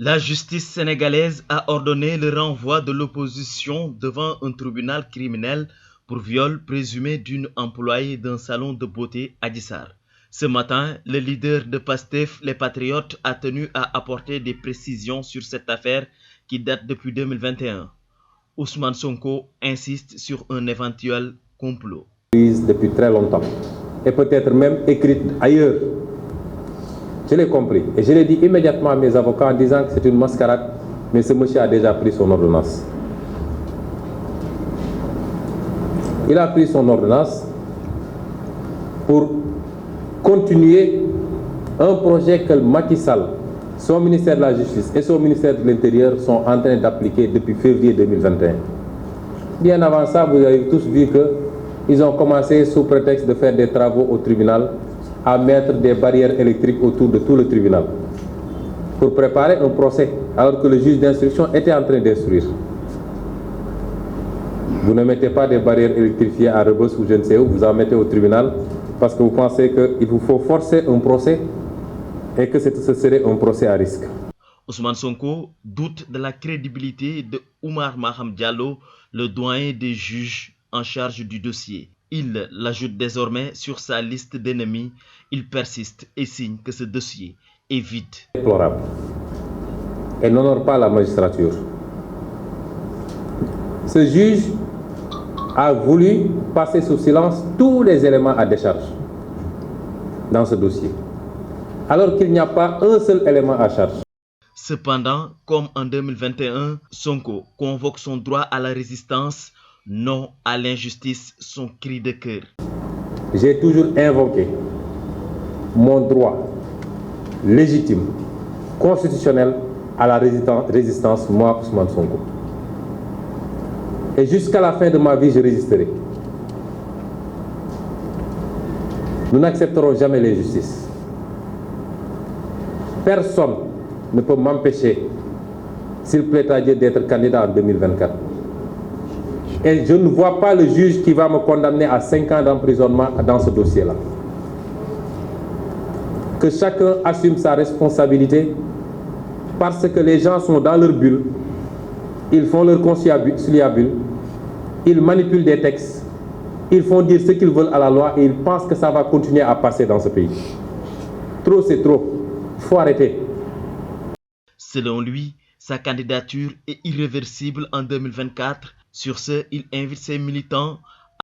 La justice sénégalaise a ordonné le renvoi de l'opposition devant un tribunal criminel pour viol présumé d'une employée d'un salon de beauté à Adji Sarr. Ce matin, le leader de Pastef, les Patriotes, a tenu à apporter des précisions sur cette affaire qui date depuis 2021. Ousmane Sonko insiste sur un éventuel complot. Depuis très longtemps, et peut-être même écrite ailleurs. Je l'ai compris et je l'ai dit immédiatement à mes avocats en disant que c'est une mascarade, mais ce monsieur a déjà pris son ordonnance. Il a pris son ordonnance pour continuer un projet que Macky Sall, son ministère de la Justice et son ministère de l'Intérieur sont en train d'appliquer depuis février 2021. Bien avant ça, vous avez tous vu qu'ils ont commencé sous prétexte de faire des travaux au tribunal à mettre des barrières électriques autour de tout le tribunal pour préparer un procès alors que le juge d'instruction était en train d'instruire. Vous ne mettez pas des barrières électrifiées à Rebeuss ou je ne sais où, vous en mettez au tribunal parce que vous pensez qu'il vous faut forcer un procès et que ce serait un procès à risque. Ousmane Sonko doute de la crédibilité de Oumar Maham Diallo, le doyen des juges en charge du dossier. Il l'ajoute désormais sur sa liste d'ennemis. Il persiste et signe que ce dossier est vide. Déplorable et n'honore pas la magistrature. Ce juge a voulu passer sous silence tous les éléments à décharge dans ce dossier, alors qu'il n'y a pas un seul élément à charge. Cependant, comme en 2021, Sonko convoque son droit à la résistance, non à l'injustice, son cri de cœur. J'ai toujours invoqué mon droit légitime, constitutionnel à la résistance, moi, Ousmane Sonko. Et jusqu'à la fin de ma vie, je résisterai. Nous n'accepterons jamais l'injustice. Personne ne peut m'empêcher, s'il plaît à Dieu, d'être candidat en 2024. Et je ne vois pas le juge qui va me condamner à 5 ans d'emprisonnement dans ce dossier-là. Que chacun assume sa responsabilité parce que les gens sont dans leur bulle, ils font leur conciliabule, ils manipulent des textes, ils font dire ce qu'ils veulent à la loi et ils pensent que ça va continuer à passer dans ce pays. Trop, c'est trop. Il faut arrêter. Selon lui, sa candidature est irréversible en 2024. Sur ce, il invite ses militants